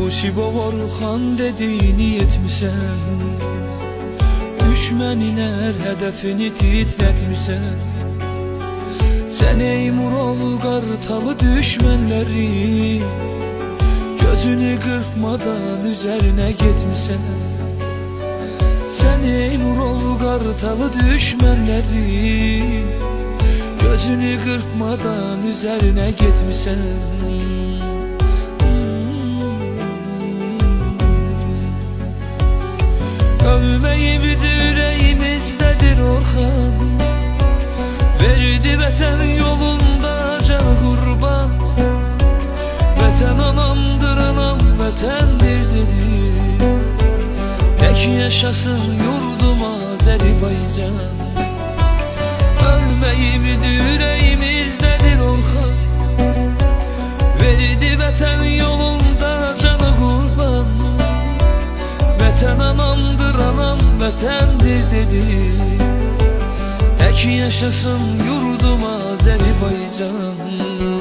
Yusuf Orxan dediğini yetmişsen, düşmənin hər hədəfini titrətmirsən. Sən ey Murov Qartalı düşmənləri, gözünü qırpmadan üzərinə getmirsən. Sən ey Murov Qartalı düşmənləri, gözünü qırpmadan üzərinə getmirsən. Ölməyibdi ürəyimizdedir Orxan, verdi vətən yolunda canı qurban. Vətən anamdır anam, vətəndir dedi, tək yaşasın yurdum Azərbaycan. Ölməyibdi ürəyimizdedir Orxan, verdi vətən yolunda canı qurban. Vətən anamdır anam, vətəndir dedi, tək yaşasın yurdum Azərbaycan.